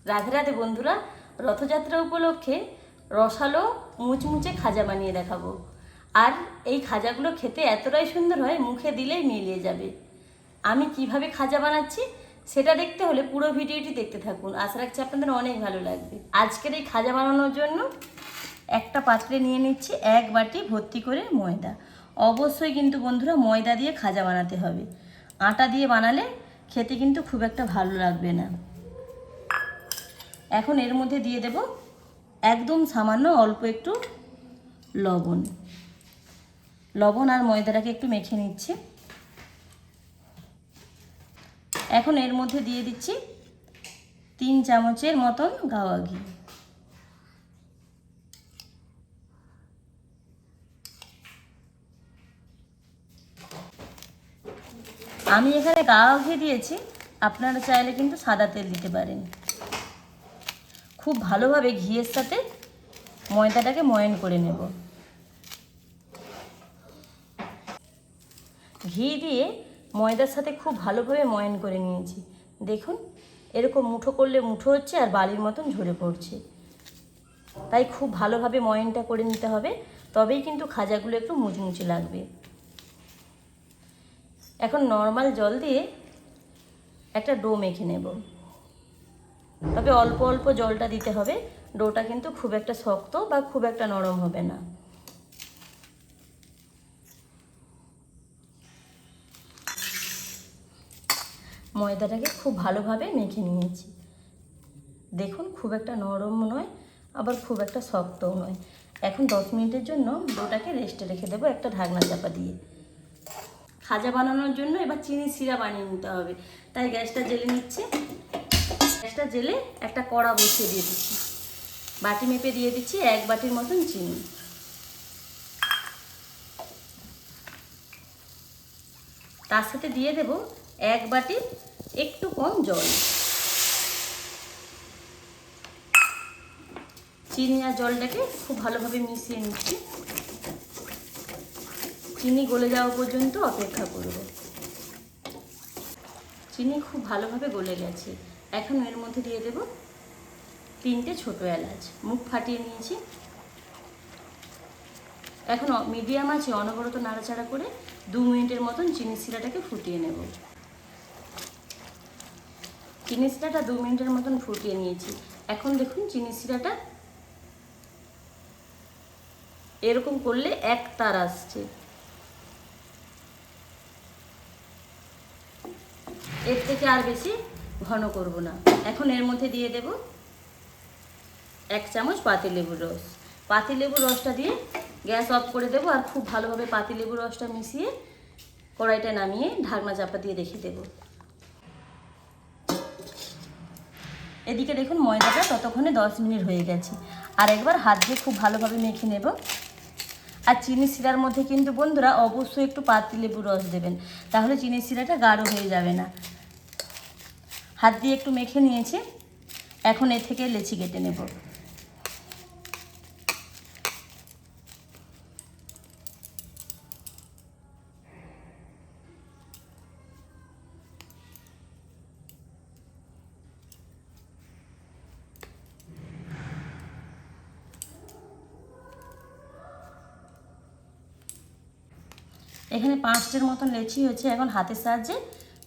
রাধে রাধে বন্ধুরা, রথযাত্রা উপলক্ষে রসালো মুচমুচে খাজা বানিয়ে দেখাবো। আর এই খাজাগুলো খেতে এতটাই সুন্দর হয়, মুখে দিলেই মিলিয়ে যাবে। আমি কিভাবে খাজা বানাচ্ছি সেটা দেখতে হলে পুরো ভিডিওটি দেখতে থাকুন। আশা রাখছি আপনাদের অনেক ভালো লাগবে। আজকের এই খাজা বানানোর জন্য একটা পাত্রে নিয়ে নিচ্ছি 1 বাটি ভর্তি করে ময়দা। অবশ্যই কিন্তু বন্ধুরা ময়দা দিয়ে খাজা বানাতে হবে, আটা দিয়ে বানালে খেতে কিন্তু খুব একটা ভালো লাগবে না। এখন এর মধ্যে দিয়ে দেব একদম সামান্য অল্প একটু লবণ। লবণ আর ময়দাটাকে একটু মেখে নিচ্ছি। এখন এর মধ্যে দিয়ে দিচ্ছি 3 চামচের মতন গাওয়া ঘি। আমি এখানে গাওয়া ঘি দিয়েছি, আপনারা চাইলে কিন্তু সাদা তেল দিতে পারেন। খুব ভালোভাবে ঘিয়ের সাথে ময়দাটাকে ময়ান করে নেব। ঘি দিয়ে ময়দার সাথে খুব ভালোভাবে ময়ান করে নিয়েছি। দেখুন, এরকম মুঠো করলে মুঠো হচ্ছে আর বালির মতন ঝরে পড়ছে। তাই খুব ভালোভাবে ময়ানটা করে নিতে হবে, তবেই কিন্তু খাজাগুলো একটু মুচমুচে লাগবে। এখন নর্মাল জল দিয়ে একটা ডো মেখে নেব, তবে অল্প অল্প জলটা দিতে হবে। ডোটা কিন্তু খুব একটা শক্ত বা খুব একটা নরম হবে না। ময়দাটাকে খুব ভালোভাবে মেখে নিয়েছি। দেখুন, খুব একটা নরম নয়, আবার খুব একটা শক্তও নয়। এখন 10 মিনিটের জন্য ডোটাকে রেস্টে রেখে দেবো একটা ঢাকনা চাপা দিয়ে। খাজা বানানোর জন্য এবার চিনি সিরা বানিয়ে নিতে হবে, তাই গ্যাসটা জ্বেলে নিচ্ছে। গ্যাসটা জ্বেলে একটা কড়া বসিয়ে দিয়ে দিচ্ছি। বাটি মেপে দিয়ে দিচ্ছি 1 বাটির মতন চিনি। তার সাথে দিয়ে দেব 1 বাটি একটু কম জল। চিনি আর জলটাকে খুব ভালোভাবে মিশিয়ে নিচ্ছি। চিনি গলে যাওয়া পর্যন্ত অপেক্ষা করব। চিনি খুব ভালোভাবে গলে গেছে। এখন এর মধ্যে দিয়ে দেব 3টে ছোটো এলাচ, মুখ ফাটিয়ে নিয়েছি। এখন মিডিয়াম আছে অনবরত নাড়াচাড়া করে 2 মিনিটের মতন চিনি শিরাটাকে ফুটিয়ে নেব। চিনি শিরাটা 2 মিনিটের মতন ফুটিয়ে নিয়েছি। এখন দেখুন, চিনি শিরাটা এরকম করলে এক তার আসছে। এর থেকে আর বেশি ঘন করব না। এখন এর মধ্যে দিয়ে দেব 1 চামচ পাতিলেবুর রস। পাতিলেবুর রসটা দিয়ে গ্যাস অফ করে দেবো আর খুব ভালোভাবে পাতিলেবুর রসটা মিশিয়ে কড়াইটা নামিয়ে ঢাকনা চাপা দিয়ে রেখে দেব। এদিকে দেখুন, ময়দাটা ততক্ষণে 10 মিনিট হয়ে গেছে। আর একবার হাত দিয়ে খুব ভালোভাবে মেখে নেব। আর চিনি শিরার মধ্যে কিন্তু বন্ধুরা অবশ্যই একটু পাতিলেবুর রস দেবেন, তাহলে চিনি শিরাটা গাঢ় হয়ে যাবে না। হাত দিয়ে একটু মেখে নিয়েছি। এখন এর থেকে লেচি কেটে নেব। এখানে 5টের মতন লেচি হয়েছে। এখন হাতের সাহায্যে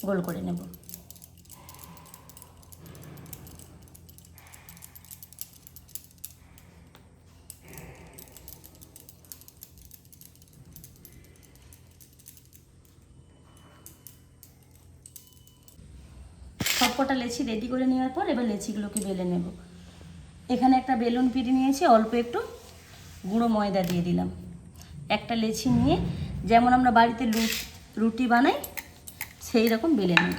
গোল করে নেব। সবকটা লেচি রেডি করে নেওয়ার পর এবার লেচিগুলোকে বেলে নেব। এখানে একটা বেলুন পিড়ি নিয়েছি, অল্প একটু গুঁড়ো ময়দা দিয়ে দিলাম। একটা লেচি নিয়ে যেমন আমরা বাড়িতে রুটি বানাই সেই রকম বেলে নেব।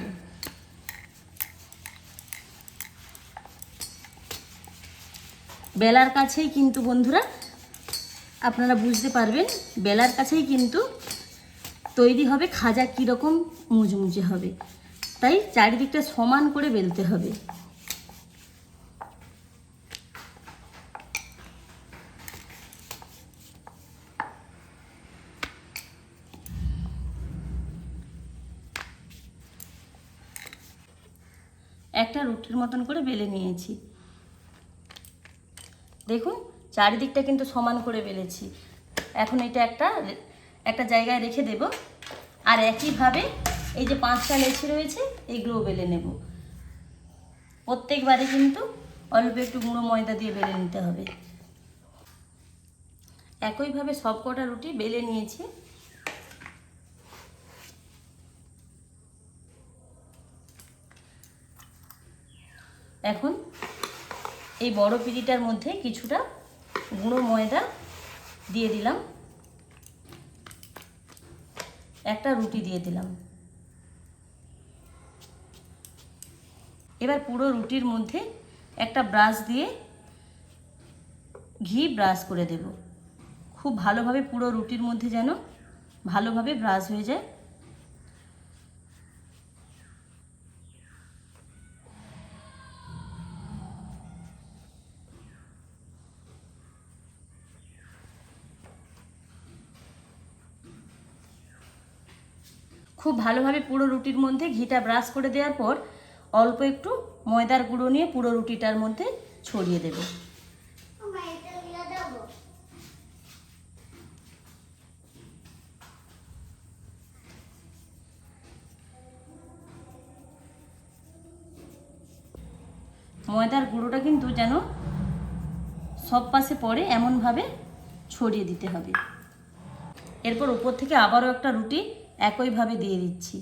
বেলার কাছেই কিন্তু বন্ধুরা আপনারা বুঝতে পারবেন, বেলার কাছেই কিন্তু তৈরি হবে খাজা কীরকম মুচমুচে হবে। তাই চারিদিকটা সমান করে বেলতে হবে। একটা রুটির মতন করে বেলে নিয়েছি। দেখুন চারিদিকটা কিন্তু সমান করে বেলেছি। এখন এটা একটা জায়গায় রেখে দেব। আর একইভাবে এই যে 5টা লেচি রয়েছে এগুলোও বেলে নেব। প্রত্যেকবারে কিন্তু অল্প একটু গুঁড়ো ময়দা দিয়ে বেলে নিতে হবে। একইভাবে সব কটা রুটি বেলে নিয়েছি। এখন এই বড় পিঁড়িটার মধ্যে কিছুটা গুঁড়ো ময়দা দিয়ে দিলাম, একটা রুটি দিয়ে দিলাম। এবার পুরো রুটির মধ্যে একটা ব্রাশ দিয়ে ঘি ব্রাশ করে দেব। খুব ভালোভাবে পুরো রুটির মধ্যে যেন ভালোভাবে ব্রাশ হয়ে যায়। খুব ভালোভাবে পুরো রুটির মধ্যে ঘিটা ব্রাশ করে দেওয়ার পর অল্প একটু ময়দার গুঁড়ো নিয়ে পুরো রুটিটার মধ্যে ছড়িয়ে দেব। ময়দার গুঁড়োটা কিন্তু যেন সব পাশে পড়ে এমনভাবে ছড়িয়ে দিতে হবে। এরপর উপর থেকে আবারও একটা রুটি একইভাবে দিয়ে দিচ্ছি।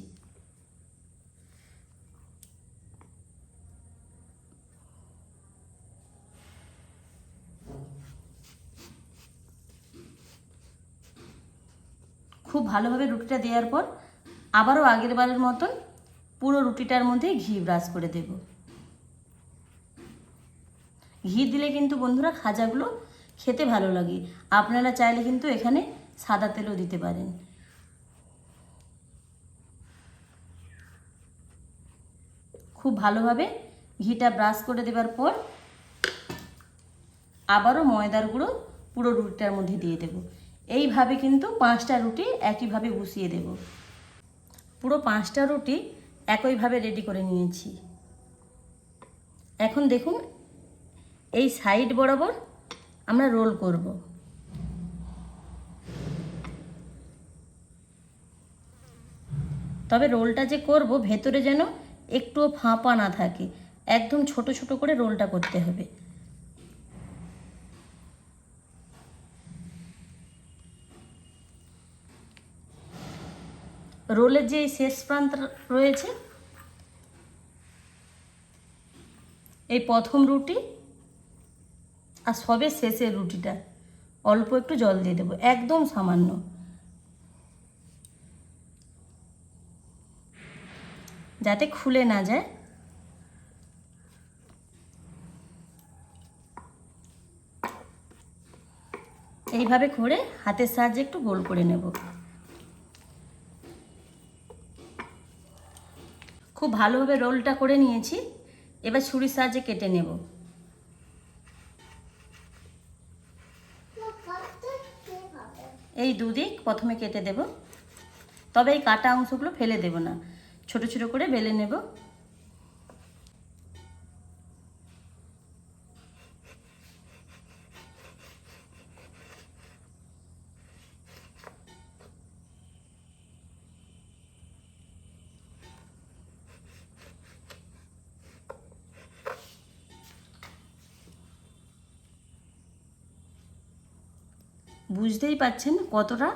খুব ভালোভাবে রুটিটা দেওয়ার পর আবারও আগের বারের মতন পুরো রুটিটার মধ্যে ঘি ব্রাশ করে দেব। ঘি দিলে কিন্তু বন্ধুরা খাজাগুলো খেতে ভালো লাগে। আপনারা চাইলে কিন্তু এখানে সাদা তেলও দিতে পারেন। খুব ভালোভাবে ঘিটা ব্রাশ করে দেওয়ার পর আবারও ময়দার গুঁড়ো পুরো রুটিটার মধ্যে দিয়ে দেব। এইভাবে কিন্তু 5টা রুটি একইভাবে বসিয়ে দেব। পুরো 5টা রুটি একইভাবে রেডি করে নিয়েছি। এখন দেখুন এই সাইড বরাবর আমরা রোল করব। তবে রোলটা যে করব ভেতরে যেন একটুও ফাঁপা না থাকে, একদম ছোট ছোট করে রোলটা করতে হবে। রোলের যে শেষ প্রান্ত রয়েছে এই প্রথম রুটি আর সবে শেষের রুটিটা অল্প একটু জল দিয়ে দেবো, একদম সামান্য, যাতে খুলে না যায়। এইভাবে করে হাতের সাহায্যে একটু গোল করে নেব। খুব ভালোভাবে রোলটা করে নিয়েছি। এবার ছুরির সাহায্যে কেটে নেব। এই দুদিক প্রথমে কেটে দেব, তবে এই কাটা অংশগুলো ফেলে দেব না, ছোট ছোট করে বেলে নেব। বুঝতেই পাচ্ছেন কতটা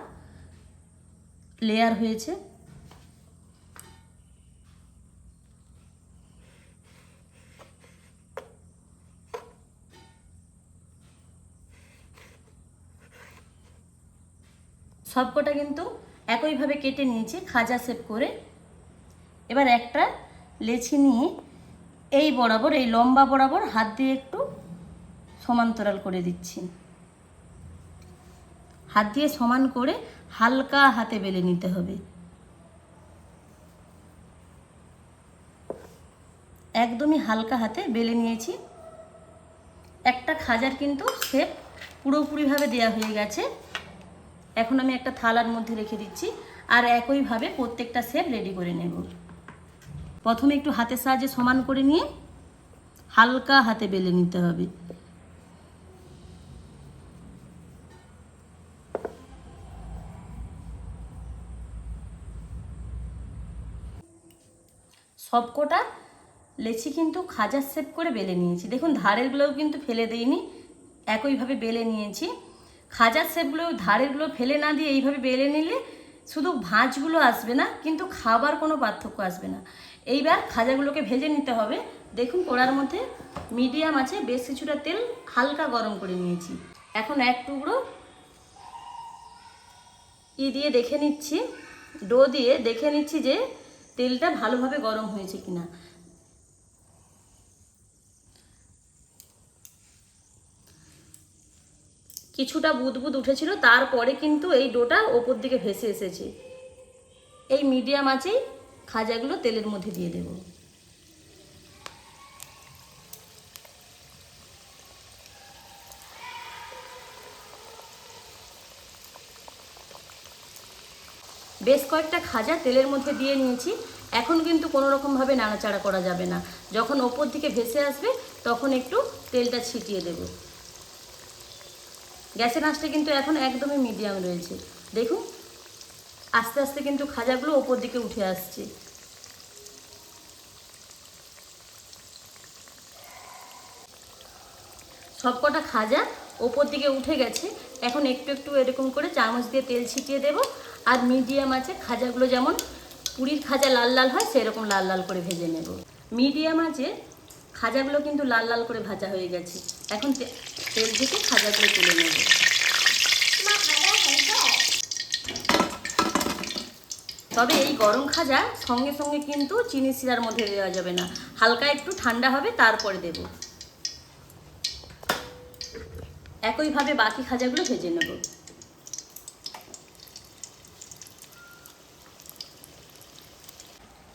লেয়ার হয়েছে। সবকটা কিন্তু একইভাবে কেটে নিয়েছি খাজা শেপ করে। এবার একটা লেচি নিয়ে এই বরাবর, এই লম্বা বরাবর হাত দিয়ে একটু সমান্তরাল করে দিচ্ছি। হাত দিয়ে সমান করে হালকা হাতে বেলে নিতে হবে। একদমই হালকা হাতে বেলে নিয়েছি। একটা খাজার কিন্তু শেপ পুরোপুরিভাবে দেওয়া হয়ে গেছে। এখন আমি একটা থালার মধ্যে রেখে দিচ্ছি আর একইভাবে প্রত্যেকটা শেপ রেডি করে নেব। প্রথমে একটু হাতের সাহায্যে সমান করে নিয়ে হালকা হাতে বেলে নিতে হবে। সবকটা লেচি কিন্তু খাজার শেপ করে বেলে নিয়েছি। দেখুন ধারেরগুলোও কিন্তু ফেলে দিইনি, একইভাবে বেলে নিয়েছি। খাজার শেপগুলো ধারেরগুলো ফেলে না দিয়ে এইভাবে বেলে নিলে শুধু ভাঁজগুলো আসবে না, কিন্তু খাবার কোনো পার্থক্য আসবে না। এইবার খাজাগুলোকে ভেজে নিতে হবে। দেখুন কড়ার মধ্যে মিডিয়াম আছে, বেশ কিছুটা তেল হালকা গরম করে নিয়েছি। এখন এক টুকরো দিয়ে দেখে নিচ্ছি, ডো দিয়ে দেখে নিচ্ছি যে তেলটা ভালোভাবে গরম হয়েছে কিনা। কিছুটা বুদবুদ উঠেছিল, তারপরে কিন্তু এই ডোটা ওপর দিকে ভেসে এসেছে। এই মিডিয়াম আঁচেই খাজাগুলো তেলের মধ্যে দিয়ে দেব। বেশ কয়েকটা খাজা তেলের মধ্যে দিয়ে নিয়েছি। এখন কিন্তু কোনো রকমভাবে নাড়াচাড়া করা যাবে না। যখন ওপর দিকে ভেসে আসবে তখন একটু তেলটা ছিটিয়ে দেব। গ্যাসের আঁচটা কিন্তু এখন একদমই মিডিয়াম রয়েছে। দেখুন আস্তে আস্তে কিন্তু খাজাগুলো ওপর দিকে উঠে আসছে। সবকটা খাজা ওপর দিকে উঠে গেছে। এখন একটু একটু এরকম করে চামচ দিয়ে তেল ছিটিয়ে দেব। আর মিডিয়াম আছে খাজাগুলো যেমন পুরীর খাজা লাল লাল হয় সেরকম লাল লাল করে ভেজে নেব। মিডিয়াম আছে খাজাগুলো কিন্তু লাল লাল করে ভাজা হয়ে গেছে। এখন তেল থেকে খাজাগুলো তুলে নেব। তবে এই গরম খাজা সঙ্গে সঙ্গে কিন্তু চিনি শিরার মধ্যে দেওয়া যাবে না, হালকা একটু ঠান্ডা হবে তারপরে দেব। একইভাবে বাকি খাজাগুলো ভেজে নেব।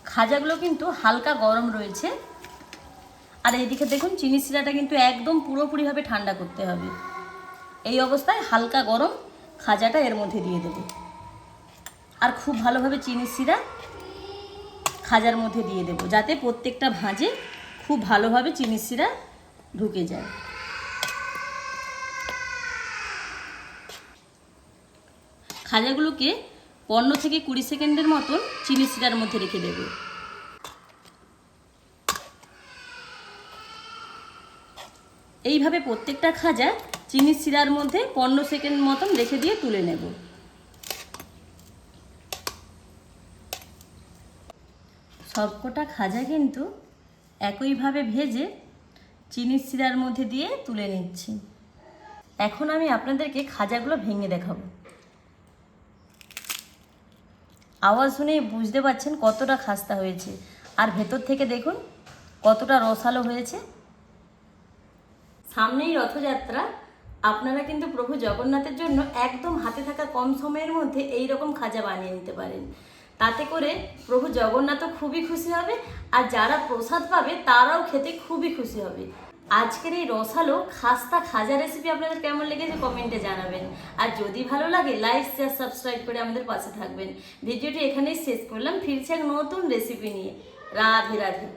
খাজাগুলো কিন্তু হালকা গরম রয়েছে। আর এইদিকে দেখুন চিনি শিরাটা কিন্তু একদম পুরোপুরিভাবে ঠান্ডা করতে হবে। এই অবস্থায় হালকা গরম খাজাটা এর মধ্যে দিয়ে দেব। আর খুব ভালোভাবে চিনি শিরা খাজার মধ্যে দিয়ে দেব, যাতে প্রত্যেকটা ভাঁজে খুব ভালোভাবে চিনি শিরা ঢুকে যায়। খাজাগুলোকে 15 থেকে 20 সেকেন্ডের মতন চিনি শিরার মধ্যে রেখে দেব। এইভাবে প্রত্যেকটা খাজা চিনি শিরার মধ্যে 15 সেকেন্ড মতন রেখে দিয়ে তুলে নেব। সবকটা খাজা কিন্তু একইভাবে ভেজে চিনি শিরার মধ্যে দিয়ে তুলে নিচ্ছি। এখন আমি আপনাদেরকে খাজাগুলো ভেঙে দেখাবো। আওয়াজ শুনেই বুঝতে পারছেন কতটা খাস্তা হয়েছে, আর ভেতর থেকে দেখুন কতটা রসালো হয়েছে। সামনেই রথযাত্রা, আপনারা কিন্তু প্রভু জগন্নাথের জন্য একদম হাতে থাকা কম সময়ের মধ্যে এই রকম খাজা বানিয়ে নিতে পারেন। তাতে করে প্রভু জগন্নাথও খুবই খুশি হবে, আর যারা প্রসাদ পাবে তারাও খেতে খুবই খুশি হবে। আজকের এই রসালো খাস্তা খাজা রেসিপি আপনাদের কেমন লেগেছে কমেন্টে জানাবেন। আর যদি ভালো লাগে লাইক শেয়ার সাবস্ক্রাইব করে আমাদের পাশে থাকবেন। ভিডিওটি এখানেই শেষ করলাম, ফিরছি এক নতুন রেসিপি নিয়ে। রাধে রাধে।